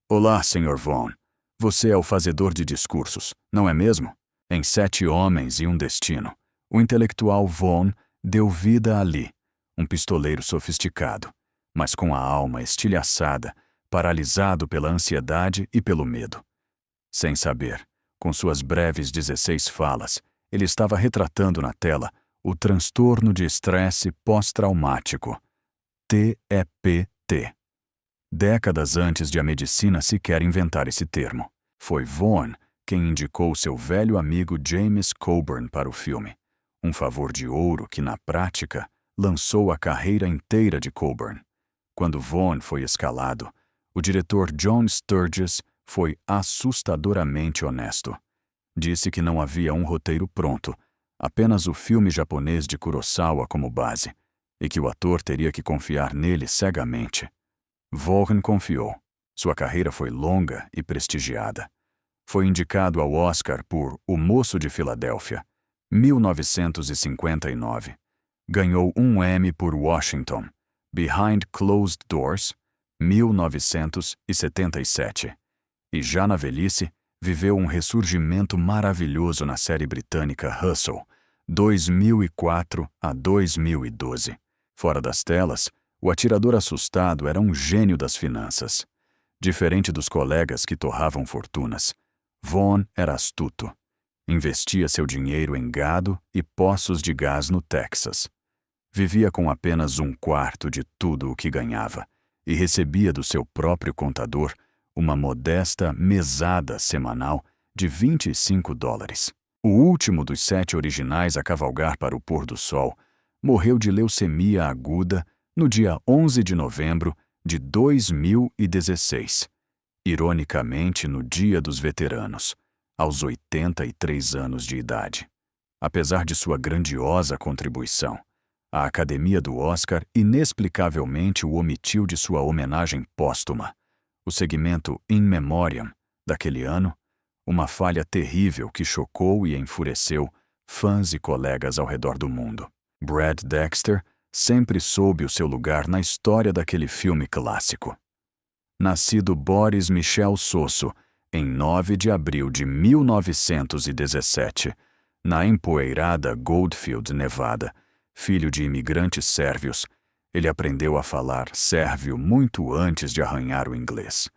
Olá, Sr. Vaughn. Você é o fazedor de discursos, não é mesmo? Em 7 Homens e um Destino, o intelectual Vaughn deu vida a Lee, um pistoleiro sofisticado, mas com a alma estilhaçada paralisado pela ansiedade e pelo medo. Sem saber, com suas breves 16 falas, ele estava retratando na tela o transtorno de estresse pós-traumático, TEPT. Décadas antes de a medicina sequer inventar esse termo, foi Vaughn quem indicou seu velho amigo James Coburn para o filme, um favor de ouro que, na prática, lançou a carreira inteira de Coburn. Quando Vaughn foi escalado, o diretor John Sturges foi assustadoramente honesto. Disse que não havia um roteiro pronto, apenas o filme japonês de Kurosawa como base, e que o ator teria que confiar nele cegamente. Vaughn confiou. Sua carreira foi longa e prestigiada. Foi indicado ao Oscar por O Moço de Filadélfia, 1959. Ganhou um Emmy por Washington, Behind Closed Doors, 1977. E já na velhice, viveu um ressurgimento maravilhoso na série britânica Hustle, 2004 a 2012. Fora das telas, o atirador assustado era um gênio das finanças. Diferente dos colegas que torravam fortunas, Vaughn era astuto. Investia seu dinheiro em gado e poços de gás no Texas. Vivia com apenas 1/4 de tudo o que ganhava e recebia do seu próprio contador uma modesta mesada semanal de $25. O último dos 7 originais a cavalgar para o pôr do sol morreu de leucemia aguda no dia 11 de novembro de 2016. Ironicamente, no Dia dos Veteranos, aos 83 anos de idade. Apesar de sua grandiosa contribuição, a Academia do Oscar inexplicavelmente o omitiu de sua homenagem póstuma. O segmento In Memoriam daquele ano, uma falha terrível que chocou e enfureceu fãs e colegas ao redor do mundo. Brad Dexter sempre soube o seu lugar na história daquele filme clássico. Nascido Boris Michel Sosso, em 9 de abril de 1917, na empoeirada Goldfield, Nevada, filho de imigrantes sérvios, ele aprendeu a falar sérvio muito antes de arranhar o inglês.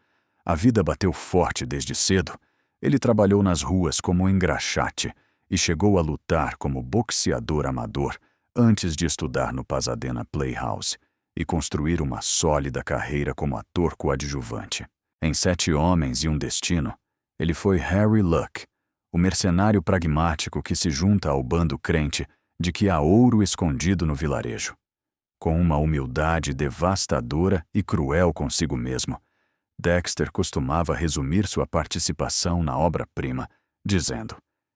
A vida bateu forte desde cedo. Ele trabalhou nas ruas como engraxate e chegou a lutar como boxeador amador antes de estudar no Pasadena Playhouse e construir uma sólida carreira como ator coadjuvante. Em 7 Homens e um Destino, ele foi Harry Luck, o mercenário pragmático que se junta ao bando crente de que há ouro escondido no vilarejo. Com uma humildade devastadora e cruel consigo mesmo, Dexter costumava resumir sua participação na obra-prima, dizendo: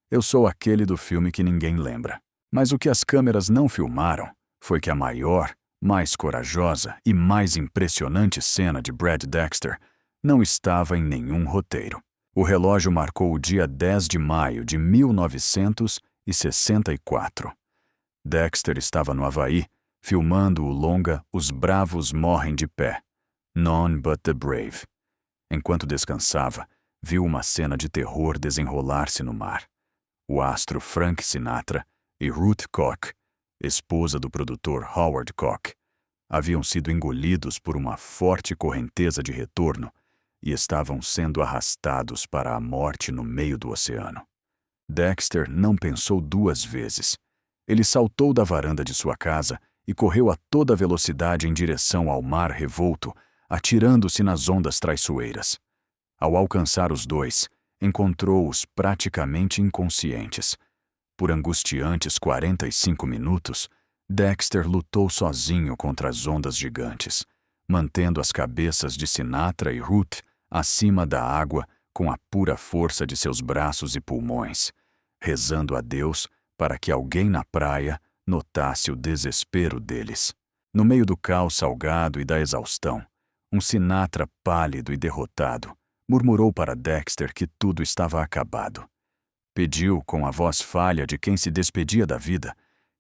"Eu sou aquele do filme que ninguém lembra." Mas o que as câmeras não filmaram foi que a maior, mais corajosa e mais impressionante cena de Brad Dexter não estava em nenhum roteiro. O relógio marcou o dia 10 de maio de 1964. Dexter estava no Havaí, filmando o longa Os Bravos Morrem de Pé, None But the Brave. Enquanto descansava, viu uma cena de terror desenrolar-se no mar. O astro Frank Sinatra e Ruth Koch, esposa do produtor Howard Koch, haviam sido engolidos por uma forte correnteza de retorno e estavam sendo arrastados para a morte no meio do oceano. Dexter não pensou 2 vezes. Ele saltou da varanda de sua casa e correu a toda velocidade em direção ao mar revolto, atirando-se nas ondas traiçoeiras. Ao alcançar os 2, encontrou-os praticamente inconscientes. Por angustiantes 45 minutos, Dexter lutou sozinho contra as ondas gigantes, mantendo as cabeças de Sinatra e Ruth acima da água com a pura força de seus braços e pulmões, rezando a Deus para que alguém na praia notasse o desespero deles. No meio do caos salgado e da exaustão, um Sinatra pálido e derrotado murmurou para Dexter que tudo estava acabado. Pediu, com a voz falha de quem se despedia da vida,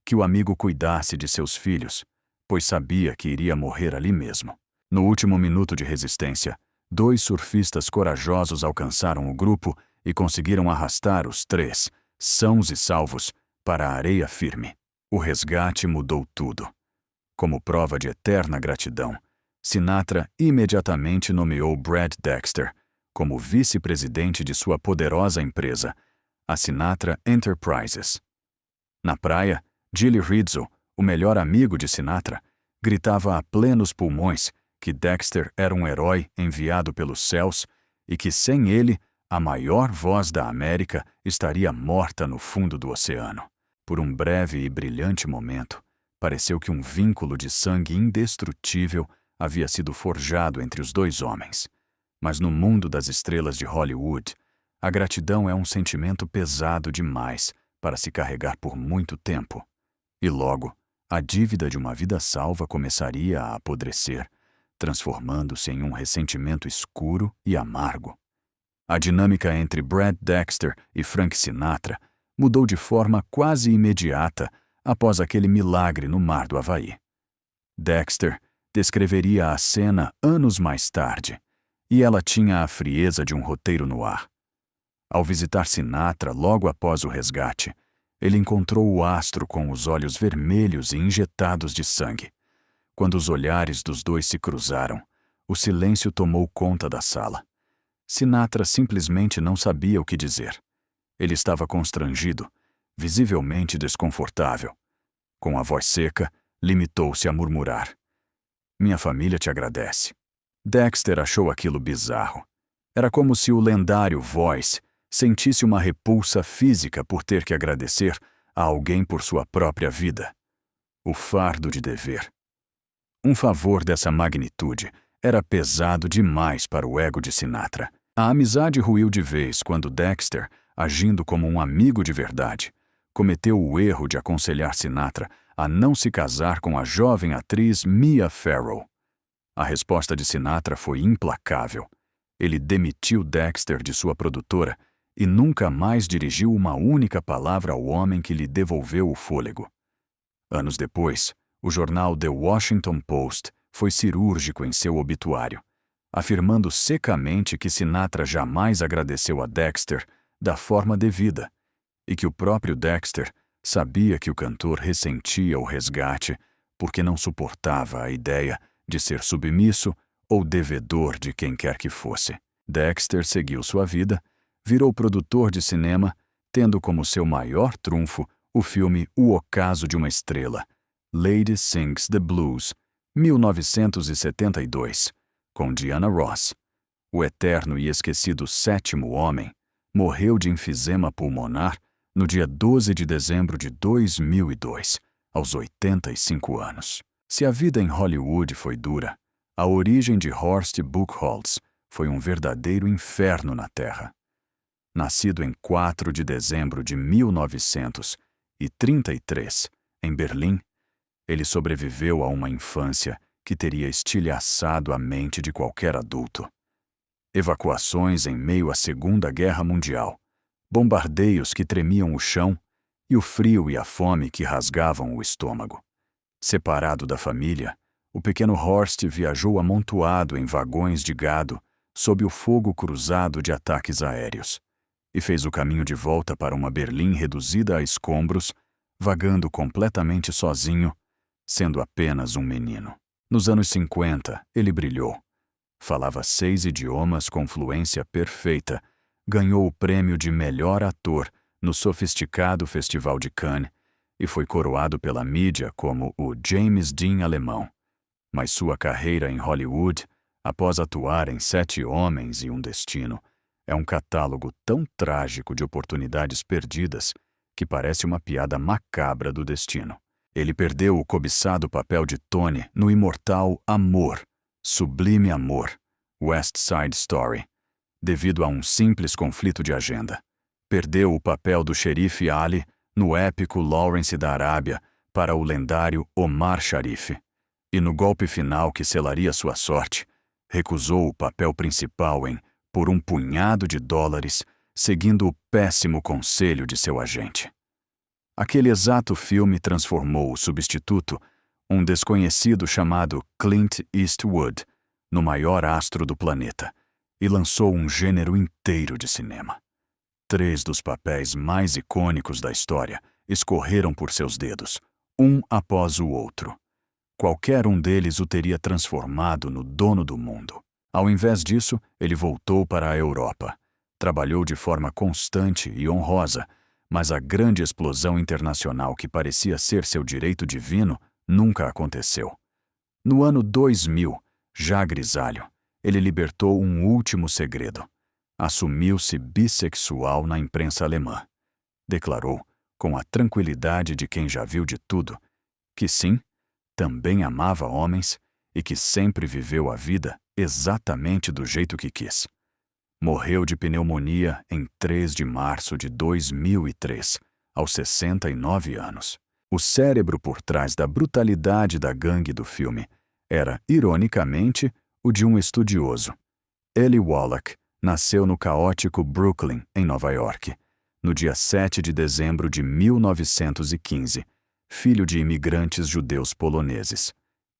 que o amigo cuidasse de seus filhos, pois sabia que iria morrer ali mesmo. No último minuto de resistência, 2 surfistas corajosos alcançaram o grupo e conseguiram arrastar os 3, sãos e salvos, para a areia firme. O resgate mudou tudo. Como prova de eterna gratidão, Sinatra imediatamente nomeou Brad Dexter como vice-presidente de sua poderosa empresa, a Sinatra Enterprises. Na praia, Gilly Rizzo, o melhor amigo de Sinatra, gritava a plenos pulmões que Dexter era um herói enviado pelos céus e que, sem ele, a maior voz da América estaria morta no fundo do oceano. Por um breve e brilhante momento, pareceu que um vínculo de sangue indestrutível havia sido forjado entre os dois homens. Mas no mundo das estrelas de Hollywood, a gratidão é um sentimento pesado demais para se carregar por muito tempo. E logo, a dívida de uma vida salva começaria a apodrecer, transformando-se em um ressentimento escuro e amargo. A dinâmica entre Brad Dexter e Frank Sinatra mudou de forma quase imediata após aquele milagre no Mar do Havaí. Dexter descreveria a cena anos mais tarde, e ela tinha a frieza de um roteiro no ar. Ao visitar Sinatra logo após o resgate, ele encontrou o astro com os olhos vermelhos e injetados de sangue. Quando os olhares dos dois se cruzaram, o silêncio tomou conta da sala. Sinatra simplesmente não sabia o que dizer. Ele estava constrangido, visivelmente desconfortável. Com a voz seca, limitou-se a murmurar: "Minha família te agradece." Dexter achou aquilo bizarro. Era como se o lendário Voice sentisse uma repulsa física por ter que agradecer a alguém por sua própria vida. O fardo de dever. Um favor dessa magnitude era pesado demais para o ego de Sinatra. A amizade ruiu de vez quando Dexter, agindo como um amigo de verdade, cometeu o erro de aconselhar Sinatra a não se casar com a jovem atriz Mia Farrow. A resposta de Sinatra foi implacável. Ele demitiu Dexter de sua produtora e nunca mais dirigiu uma única palavra ao homem que lhe devolveu o fôlego. Anos depois, o jornal The Washington Post foi cirúrgico em seu obituário, afirmando secamente que Sinatra jamais agradeceu a Dexter da forma devida e que o próprio Dexter sabia que o cantor ressentia o resgate porque não suportava a ideia de ser submisso ou devedor de quem quer que fosse. Dexter seguiu sua vida, virou produtor de cinema, tendo como seu maior trunfo o filme O Ocaso de uma Estrela, Lady Sings the Blues, 1972, com Diana Ross. O eterno e esquecido sétimo homem morreu de enfisema pulmonar no dia 12 de dezembro de 2002, aos 85 anos. Se a vida em Hollywood foi dura, a origem de Horst Buchholz foi um verdadeiro inferno na Terra. Nascido em 4 de dezembro de 1933, em Berlim, ele sobreviveu a uma infância que teria estilhaçado a mente de qualquer adulto. Evacuações em meio à Segunda Guerra Mundial, bombardeios que tremiam o chão e o frio e a fome que rasgavam o estômago. Separado da família, o pequeno Horst viajou amontoado em vagões de gado sob o fogo cruzado de ataques aéreos e fez o caminho de volta para uma Berlim reduzida a escombros, vagando completamente sozinho, sendo apenas um menino. Nos anos 50, ele brilhou. Falava 6 idiomas com fluência perfeita, ganhou o prêmio de melhor ator no sofisticado Festival de Cannes e foi coroado pela mídia como o James Dean alemão. Mas sua carreira em Hollywood, após atuar em 7 Homens e um Destino, é um catálogo tão trágico de oportunidades perdidas que parece uma piada macabra do destino. Ele perdeu o cobiçado papel de Tony no imortal Amor, Sublime Amor, West Side Story, devido a um simples conflito de agenda. Perdeu o papel do xerife Ali no épico Lawrence da Arábia para o lendário Omar Sharif. E no golpe final que selaria sua sorte, recusou o papel principal em Por um Punhado de Dólares, seguindo o péssimo conselho de seu agente. Aquele exato filme transformou o substituto, um desconhecido chamado Clint Eastwood, no maior astro do planeta, e lançou um gênero inteiro de cinema. 3 dos papéis mais icônicos da história escorreram por seus dedos, um após o outro. Qualquer um deles o teria transformado no dono do mundo. Ao invés disso, ele voltou para a Europa. Trabalhou de forma constante e honrosa, mas a grande explosão internacional que parecia ser seu direito divino nunca aconteceu. No ano 2000, já grisalho, ele libertou um último segredo. Assumiu-se bissexual na imprensa alemã. Declarou, com a tranquilidade de quem já viu de tudo, que sim, também amava homens e que sempre viveu a vida exatamente do jeito que quis. Morreu de pneumonia em 3 de março de 2003, aos 69 anos. O cérebro por trás da brutalidade da gangue do filme era, ironicamente, o de um estudioso. Eli Wallach nasceu no caótico Brooklyn, em Nova York, no dia 7 de dezembro de 1915, filho de imigrantes judeus poloneses.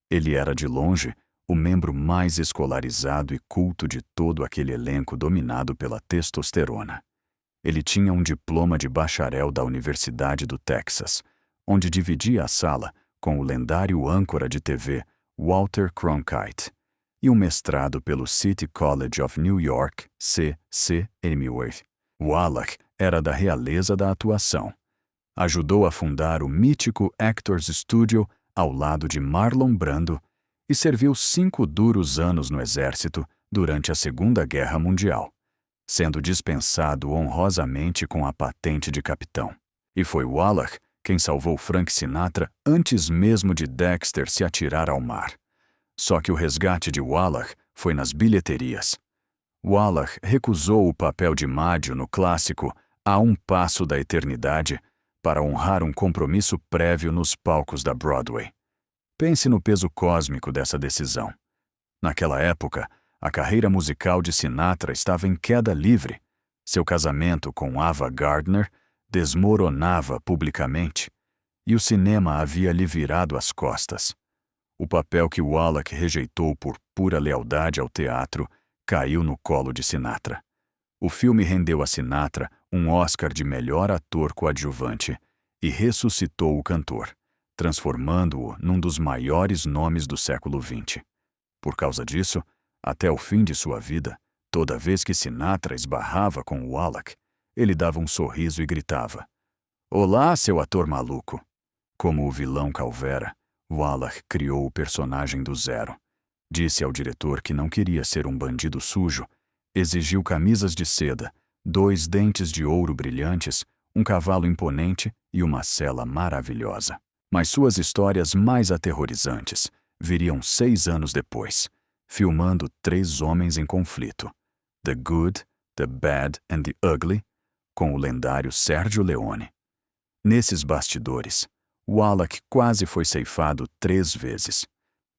Ele era, de longe, o membro mais escolarizado e culto de todo aquele elenco dominado pela testosterona. Ele tinha um diploma de bacharel da Universidade do Texas, onde dividia a sala com o lendário âncora de TV Walter Cronkite, e um mestrado pelo City College of New York, CCNY. Wallach era da realeza da atuação. Ajudou a fundar o mítico Actors Studio ao lado de Marlon Brando e serviu 5 duros anos no exército durante a Segunda Guerra Mundial, sendo dispensado honrosamente com a patente de capitão. E foi Wallach quem salvou Frank Sinatra antes mesmo de Dexter se atirar ao mar. Só que o resgate de Wallach foi nas bilheterias. Wallach recusou o papel de Mádio no clássico A um Passo da Eternidade para honrar um compromisso prévio nos palcos da Broadway. Pense no peso cósmico dessa decisão. Naquela época, a carreira musical de Sinatra estava em queda livre. Seu casamento com Ava Gardner desmoronava publicamente, e o cinema havia lhe virado as costas. O papel que Wallach rejeitou por pura lealdade ao teatro caiu no colo de Sinatra. O filme rendeu a Sinatra um Oscar de melhor ator coadjuvante e ressuscitou o cantor, transformando-o num dos maiores nomes do século XX. Por causa disso, até o fim de sua vida, toda vez que Sinatra esbarrava com Wallach, ele dava um sorriso e gritava: "Olá, seu ator maluco!" Como o vilão Calvera, Wallach criou o personagem do zero. Disse ao diretor que não queria ser um bandido sujo, exigiu camisas de seda, 2 dentes de ouro brilhantes, um cavalo imponente e uma cela maravilhosa. Mas suas histórias mais aterrorizantes viriam 6 anos depois, filmando 3 homens em conflito: The Good, The Bad and the Ugly, com o lendário Sergio Leone. Nesses bastidores, Wallach quase foi ceifado 3 vezes.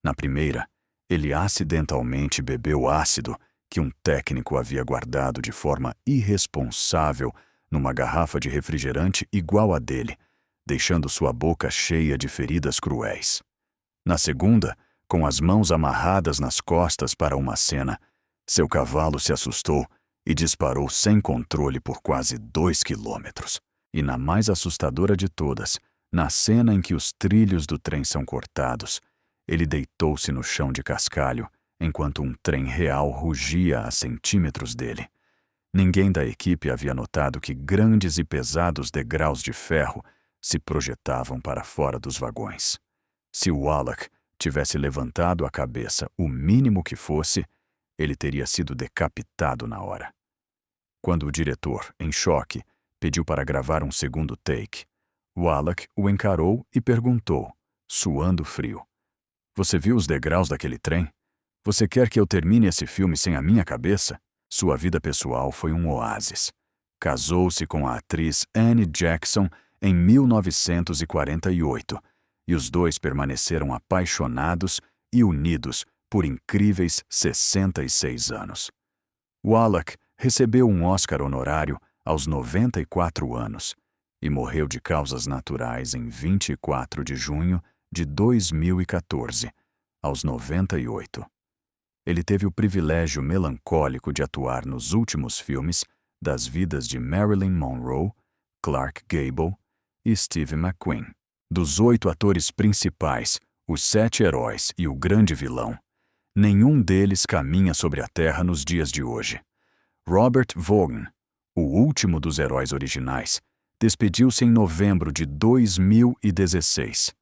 Na primeira, ele acidentalmente bebeu ácido que um técnico havia guardado de forma irresponsável numa garrafa de refrigerante igual a dele, deixando sua boca cheia de feridas cruéis. Na segunda, com as mãos amarradas nas costas para uma cena, seu cavalo se assustou e disparou sem controle por quase 2 quilômetros. E na mais assustadora de todas, na cena em que os trilhos do trem são cortados, ele deitou-se no chão de cascalho enquanto um trem real rugia a centímetros dele. Ninguém da equipe havia notado que grandes e pesados degraus de ferro se projetavam para fora dos vagões. Se Wallach tivesse levantado a cabeça o mínimo que fosse, ele teria sido decapitado na hora. Quando o diretor, em choque, pediu para gravar um segundo take, Wallach o encarou e perguntou, suando frio: "Você viu os degraus daquele trem? Você quer que eu termine esse filme sem a minha cabeça?" Sua vida pessoal foi um oásis. Casou-se com a atriz Anne Jackson em 1948, e os dois permaneceram apaixonados e unidos por incríveis 66 anos. Wallach recebeu um Oscar honorário aos 94 anos e morreu de causas naturais em 24 de junho de 2014, aos 98. Ele teve o privilégio melancólico de atuar nos últimos filmes das vidas de Marilyn Monroe, Clark Gable e Steve McQueen. Dos 8 atores principais, Os 7 heróis e o grande vilão. Nenhum deles caminha sobre a Terra nos dias de hoje. Robert Vaughan, o último dos heróis originais, despediu-se em novembro de 2016.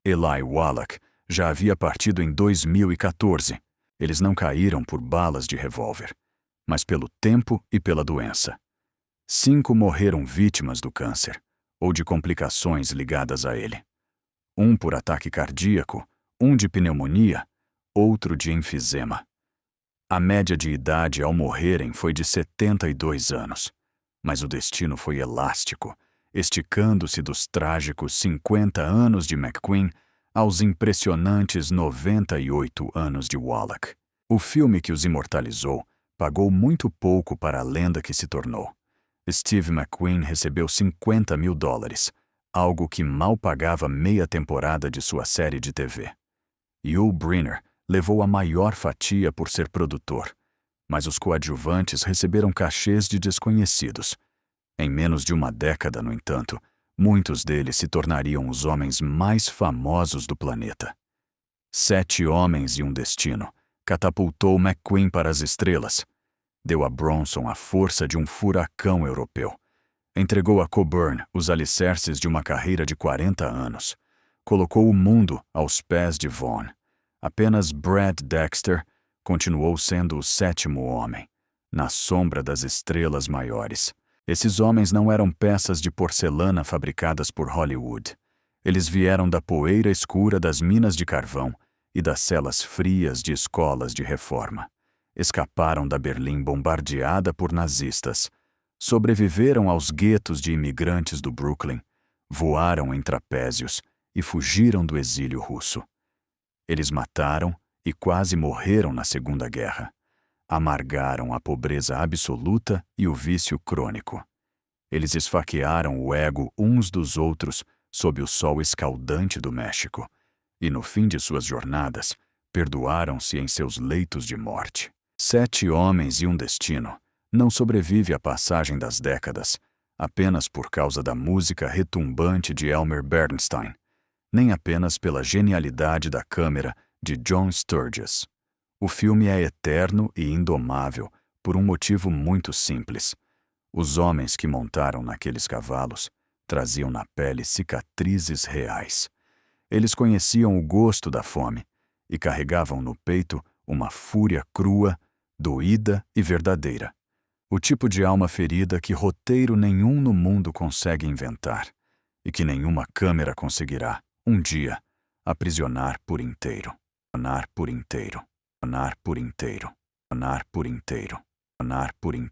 Eli Wallach já havia partido em 2014. Eles não caíram por balas de revólver, mas pelo tempo e pela doença. 5 morreram vítimas do câncer, ou de complicações ligadas a ele. Um por ataque cardíaco, um de pneumonia, outro de enfisema. A média de idade ao morrerem foi de 72 anos, mas o destino foi elástico, esticando-se dos trágicos 50 anos de McQueen aos impressionantes 98 anos de Wallach. O filme que os imortalizou pagou muito pouco para a lenda que se tornou. Steve McQueen recebeu $50 mil, algo que mal pagava meia temporada de sua série de TV. Yul Brynner levou a maior fatia por ser produtor, mas os coadjuvantes receberam cachês de desconhecidos. Em menos de uma década, no entanto, muitos deles se tornariam os homens mais famosos do planeta. 7 Homens e um Destino catapultou McQueen para as estrelas. Deu a Bronson a força de um furacão europeu. Entregou a Coburn os alicerces de uma carreira de 40 anos. Colocou o mundo aos pés de Vaughn. Apenas Brad Dexter continuou sendo o 7º homem, na sombra das estrelas maiores. Esses homens não eram peças de porcelana fabricadas por Hollywood. Eles vieram da poeira escura das minas de carvão e das celas frias de escolas de reforma. Escaparam da Berlim bombardeada por nazistas. Sobreviveram aos guetos de imigrantes do Brooklyn, voaram em trapézios e fugiram do exílio russo. Eles mataram e quase morreram na Segunda Guerra. Amargaram a pobreza absoluta e o vício crônico. Eles esfaquearam o ego uns dos outros sob o sol escaldante do México, e no fim de suas jornadas, perdoaram-se em seus leitos de morte. 7 Homens e um Destino não sobrevive à passagem das décadas apenas por causa da música retumbante de Elmer Bernstein, nem apenas pela genialidade da câmera de John Sturges. O filme é eterno e indomável por um motivo muito simples. Os homens que montaram naqueles cavalos traziam na pele cicatrizes reais. Eles conheciam o gosto da fome e carregavam no peito uma fúria crua, doída e verdadeira. O tipo de alma ferida que roteiro nenhum no mundo consegue inventar e que nenhuma câmera conseguirá, um dia, aprisionar por inteiro. Aprisionar por inteiro. Aprisionar por inteiro. Aprisionar por inteiro. Aprisionar por inteiro.